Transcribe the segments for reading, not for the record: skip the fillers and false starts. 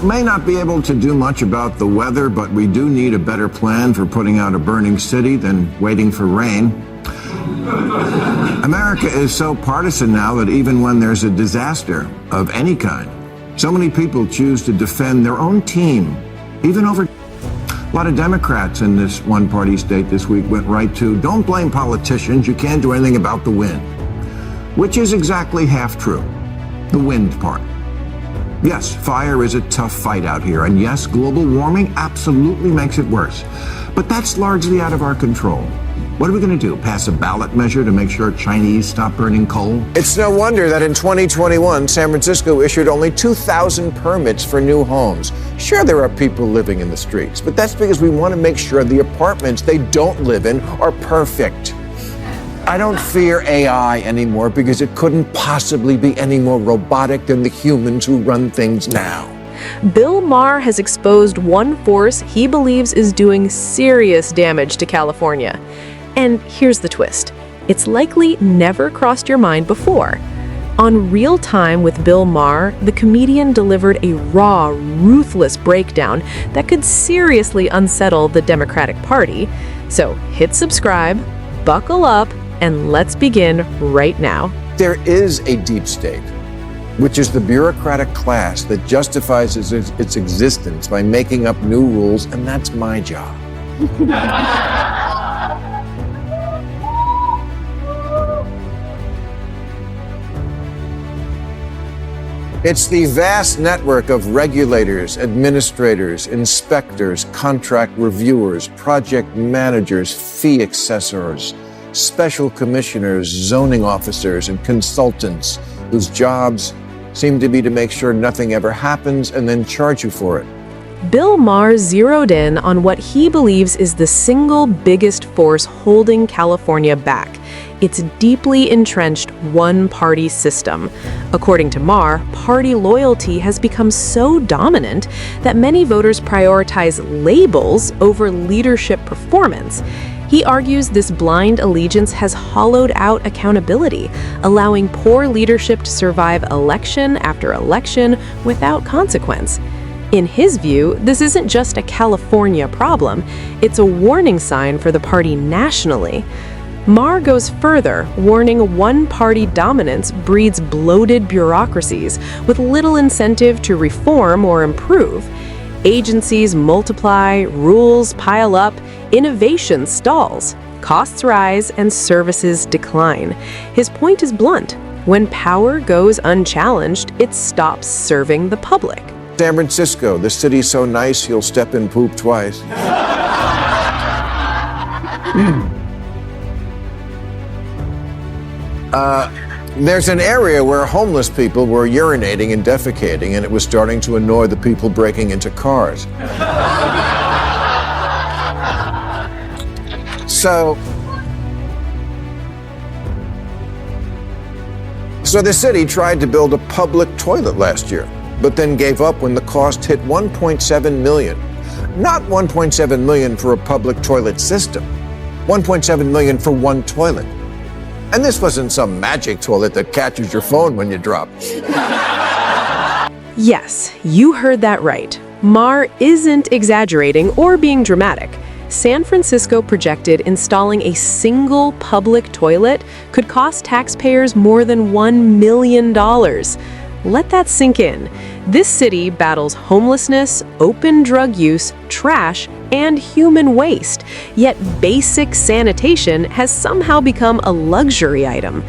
may not be able to do much about the weather, but we do need a better plan for putting out a burning city than waiting for rain. America is so partisan now that even when there's a disaster of any kind, so many people choose to defend their own team, even over. A lot of Democrats in this one-party state this week went right to, don't blame politicians, you can't do anything about the wind. Which is exactly half true, the wind part. Yes, fire is a tough fight out here, and yes, global warming absolutely makes it worse. But that's largely out of our control. What are we going to do? Pass a ballot measure to make sure Chinese stop burning coal? It's no wonder that in 2021, San Francisco issued only 2,000 permits for new homes. Sure, there are people living in the streets, but that's because we want to make sure the apartments they don't live in are perfect. I don't fear AI anymore because it couldn't possibly be any more robotic than the humans who run things now. Bill Maher has exposed one force he believes is doing serious damage to California. And here's the twist. It's likely never crossed your mind before. On Real Time with Bill Maher, the comedian delivered a raw, ruthless breakdown that could seriously unsettle the Democratic Party. So hit subscribe, buckle up, and let's begin right now. There is a deep state, which is the bureaucratic class that justifies its existence by making up new rules, and that's my job. It's the vast network of regulators, administrators, inspectors, contract reviewers, project managers, fee assessors, special commissioners, zoning officers, and consultants whose jobs seem to be to make sure nothing ever happens and then charge you for it. Bill Maher zeroed in on what he believes is the single biggest force holding California back: its deeply entrenched one-party system. According to Maher, party loyalty has become so dominant that many voters prioritize labels over leadership performance. He argues this blind allegiance has hollowed out accountability, allowing poor leadership to survive election after election without consequence. In his view, this isn't just a California problem, it's a warning sign for the party nationally. Maher goes further, warning one-party dominance breeds bloated bureaucracies with little incentive to reform or improve. Agencies multiply, rules pile up, innovation stalls, costs rise, and services decline. His point is blunt. When power goes unchallenged, it stops serving the public. San Francisco, the city's so nice you'll step in poop twice. There's an area where homeless people were urinating and defecating, and it was starting to annoy the people breaking into cars. So the city tried to build a public toilet last year, but then gave up when the cost hit $1.7 million. Not $1.7 million for a public toilet system, $1.7 million for one toilet. And this wasn't some magic toilet that catches your phone when you drop. Yes, you heard that right. Maher isn't exaggerating or being dramatic. San Francisco projected installing a single public toilet could cost taxpayers more than $1 million. Let that sink in. This city battles homelessness, open drug use, trash, and human waste, yet basic sanitation has somehow become a luxury item.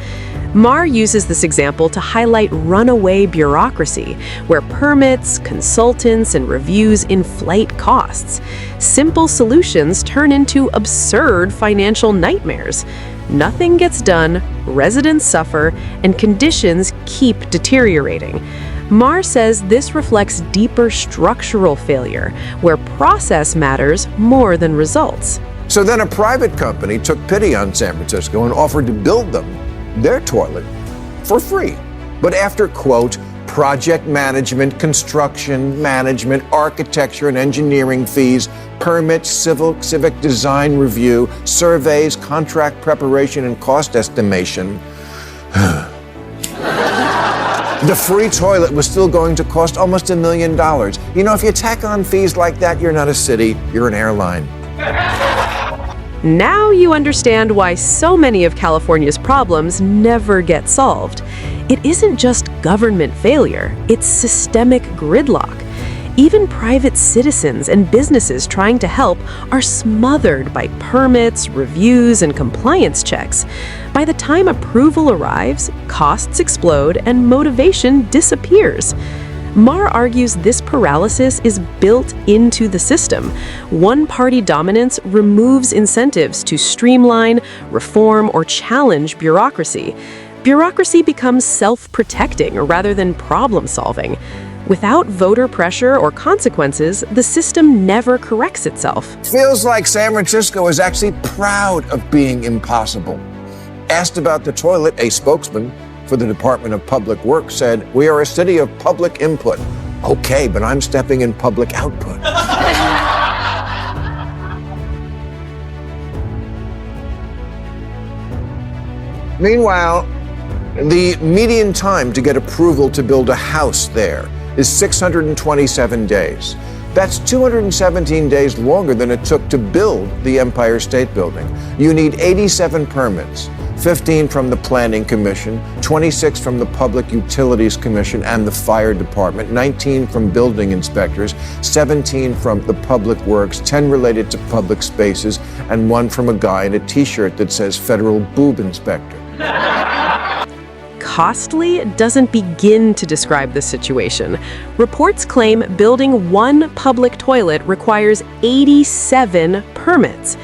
Maher uses this example to highlight runaway bureaucracy, where permits, consultants, and reviews inflate costs. Simple solutions turn into absurd financial nightmares. Nothing gets done, residents suffer, and conditions keep deteriorating. Maher says this reflects deeper structural failure, where process matters more than results. So then a private company took pity on San Francisco and offered to build them their toilet for free. But after, quote, project management, construction management, architecture and engineering fees, permits, civic design review, surveys, contract preparation, and cost estimation, The free toilet was still going to cost almost $1 million. You know, if you tack on fees like that, you're not a city, you're an airline. Now you understand why so many of California's problems never get solved. It isn't just government failure, it's systemic gridlock. Even private citizens and businesses trying to help are smothered by permits, reviews, and compliance checks. By the time approval arrives, costs explode and motivation disappears. Maher argues this paralysis is built into the system. One-party dominance removes incentives to streamline, reform, or challenge bureaucracy. Bureaucracy becomes self-protecting rather than problem-solving. Without voter pressure or consequences, the system never corrects itself. Feels like San Francisco is actually proud of being impossible. Asked about the toilet, a spokesman for the Department of Public Works said, "We are a city of public input." Okay, but I'm stepping in public output. Meanwhile, the median time to get approval to build a house there is 627 days. That's 217 days longer than it took to build the Empire State Building. You need 87 permits, 15 from the Planning Commission, 26 from the Public Utilities Commission and the Fire Department, 19 from building inspectors, 17 from the Public Works, 10 related to public spaces, and 1 from a guy in a t-shirt that says Federal Boob Inspector. Costly doesn't begin to describe the situation. Reports claim building one public toilet requires 87 permits.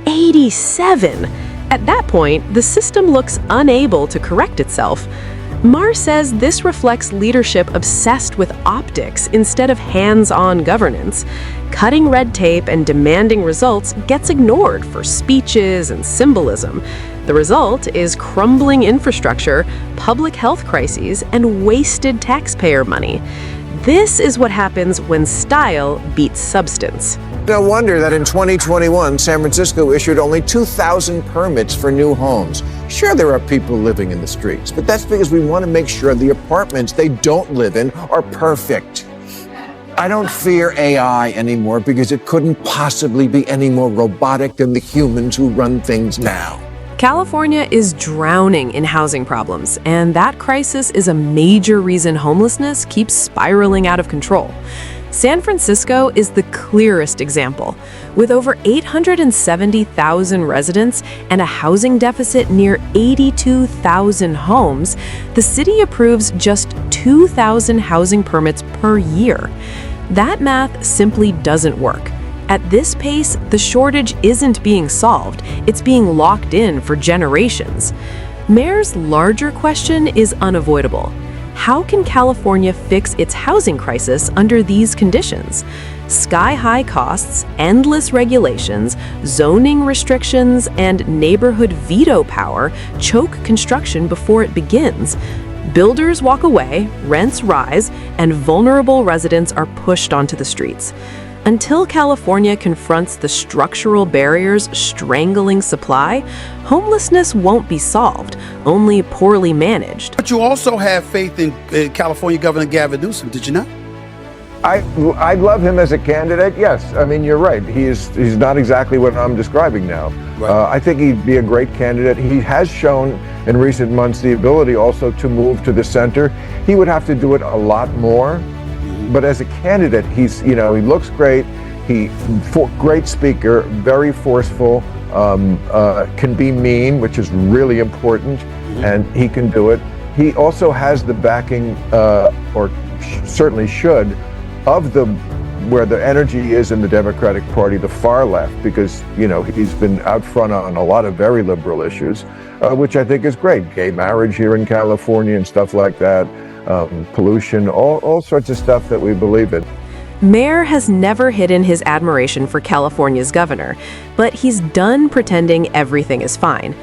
87! At that point, the system looks unable to correct itself. Maher says this reflects leadership obsessed with optics instead of hands-on governance. Cutting red tape and demanding results gets ignored for speeches and symbolism. The result is crumbling infrastructure, public health crises, and wasted taxpayer money. This is what happens when style beats substance. No wonder that in 2021, San Francisco issued only 2,000 permits for new homes. Sure, there are people living in the streets, but that's because we want to make sure the apartments they don't live in are perfect. I don't fear AI anymore because it couldn't possibly be any more robotic than the humans who run things now. California is drowning in housing problems, and that crisis is a major reason homelessness keeps spiraling out of control. San Francisco is the clearest example. With over 870,000 residents and a housing deficit near 82,000 homes, the city approves just 2,000 housing permits per year. That math simply doesn't work. At this pace, the shortage isn't being solved, it's being locked in for generations. Maher's larger question is unavoidable. How can California fix its housing crisis under these conditions? Sky-high costs, endless regulations, zoning restrictions, and neighborhood veto power choke construction before it begins. Builders walk away, rents rise, and vulnerable residents are pushed onto the streets. Until California confronts the structural barriers strangling supply, homelessness won't be solved, only poorly managed. But you also have faith in California Governor Gavin Newsom, did you not? I love him as a candidate, yes. I mean, you're right. He's not exactly what I'm describing now. Right. I think he'd be a great candidate. He has shown in recent months the ability also to move to the center. He would have to do it a lot more. But as a candidate, he looks great. Great speaker, very forceful, can be mean, which is really important, and he can do it. He also has the backing, or certainly should, of where the energy is in the Democratic Party, the far left, because he's been out front on a lot of very liberal issues, which I think is great. Gay marriage here in California and stuff like that. Pollution, all sorts of stuff that we believe in. Maher has never hidden his admiration for California's governor, but he's done pretending everything is fine.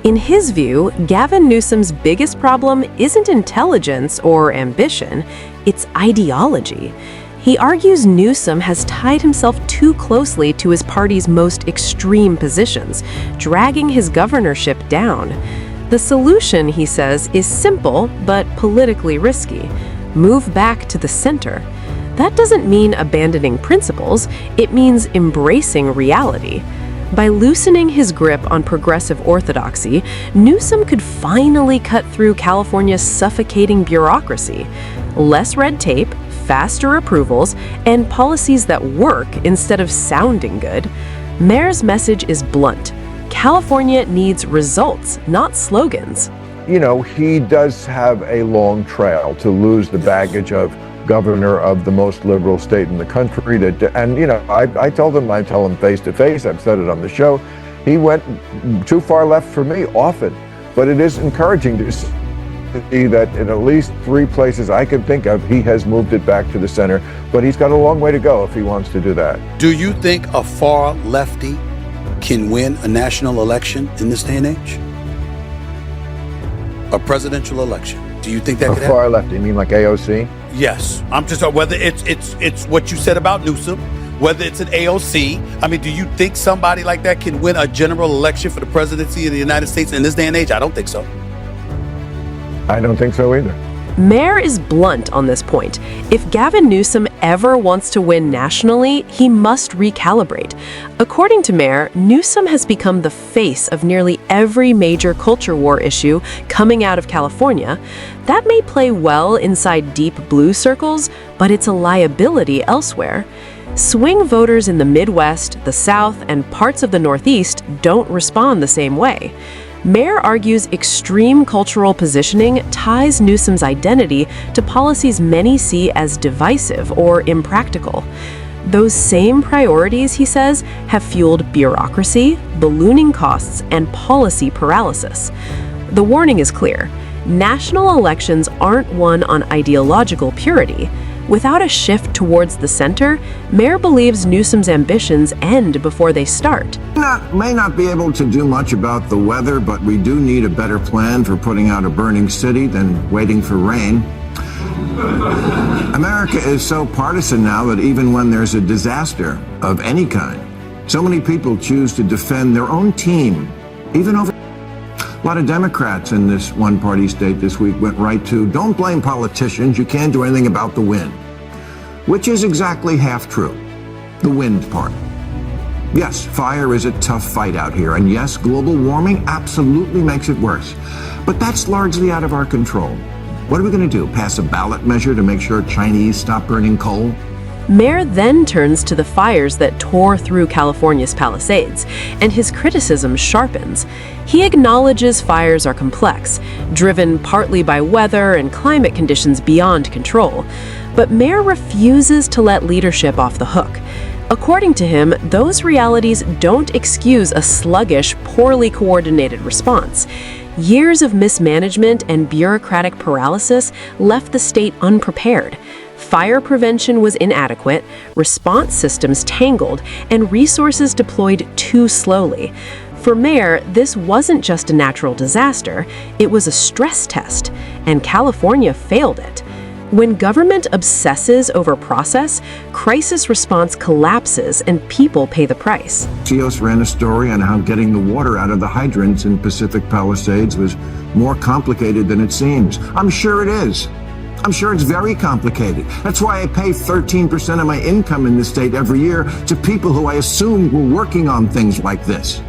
In his view, Gavin Newsom's biggest problem isn't intelligence or ambition, it's ideology. He argues Newsom has tied himself too closely to his party's most extreme positions, dragging his governorship down. The solution, he says, is simple but politically risky. Move back to the center. That doesn't mean abandoning principles, it means embracing reality. By loosening his grip on progressive orthodoxy, Newsom could finally cut through California's suffocating bureaucracy. Less red tape, faster approvals, and policies that work instead of sounding good. Maher's message is blunt. California needs results, not slogans. You know, he does have a long trail to lose the baggage of governor of the most liberal state in the country. And you know, I tell him face to face, I've said it on the show, he went too far left for me often. But it is encouraging to see that in at least 3 places I can think of, he has moved it back to the center. But he's got a long way to go if he wants to do that. Do you think a far lefty can win a national election in this day and age? A presidential election. Do you think that could A happen? far left, you mean like AOC? Yes. I'm just whether it's what you said about Newsom, whether it's an AOC. I mean, do you think somebody like that can win a general election for the presidency of the United States in this day and age? I don't think so. I don't think so either. Maher is blunt on this point. If Gavin Newsom ever wants to win nationally, he must recalibrate. According to Maher, Newsom has become the face of nearly every major culture war issue coming out of California. That may play well inside deep blue circles, but it's a liability elsewhere. Swing voters in the Midwest, the South, and parts of the Northeast don't respond the same way. Maher argues extreme cultural positioning ties Newsom's identity to policies many see as divisive or impractical. Those same priorities, he says, have fueled bureaucracy, ballooning costs, and policy paralysis. The warning is clear. National elections aren't won on ideological purity. Without a shift towards the center, Maher believes Newsom's ambitions end before they start. May not be able to do much about the weather, but we do need a better plan for putting out a burning city than waiting for rain. America is so partisan now that even when there's a disaster of any kind, so many people choose to defend their own team, even over. A lot of Democrats in this one-party state this week went right to, don't blame politicians, you can't do anything about the wind. Which is exactly half true. The wind part. Yes, fire is a tough fight out here, and yes, global warming absolutely makes it worse. But that's largely out of our control. What are we going to do, pass a ballot measure to make sure Chinese stop burning coal? Maher then turns to the fires that tore through California's Palisades, and his criticism sharpens. He acknowledges fires are complex, driven partly by weather and climate conditions beyond control. But Maher refuses to let leadership off the hook. According to him, those realities don't excuse a sluggish, poorly coordinated response. Years of mismanagement and bureaucratic paralysis left the state unprepared. Fire prevention was inadequate, response systems tangled, and resources deployed too slowly. For Maher, this wasn't just a natural disaster, it was a stress test, and California failed it. When government obsesses over process, crisis response collapses and people pay the price. CEOs ran a story on how getting the water out of the hydrants in Pacific Palisades was more complicated than it seems. I'm sure it is. I'm sure it's very complicated. That's why I pay 13% of my income in this state every year to people who I assume were working on things like this.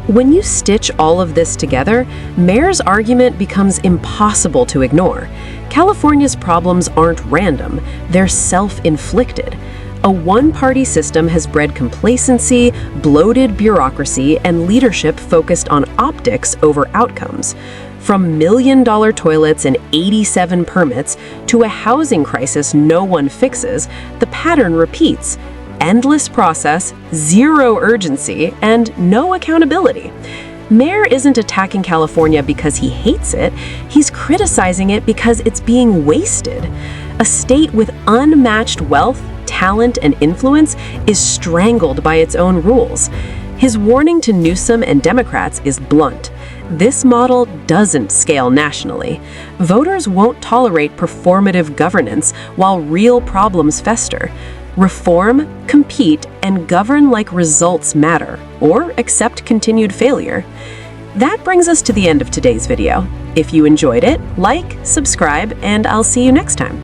When you stitch all of this together, Maher's argument becomes impossible to ignore. California's problems aren't random, they're self-inflicted. A one-party system has bred complacency, bloated bureaucracy, and leadership focused on optics over outcomes. From million-dollar toilets and 87 permits to a housing crisis no one fixes, the pattern repeats. Endless process, zero urgency, and no accountability. Maher isn't attacking California because he hates it, he's criticizing it because it's being wasted. A state with unmatched wealth, talent, and influence is strangled by its own rules. His warning to Newsom and Democrats is blunt. This model doesn't scale nationally. Voters won't tolerate performative governance while real problems fester. reform, compete, and govern like results matter, or accept continued failure. That brings us to the end of today's video. If you enjoyed it, like, subscribe, and I'll see you next time.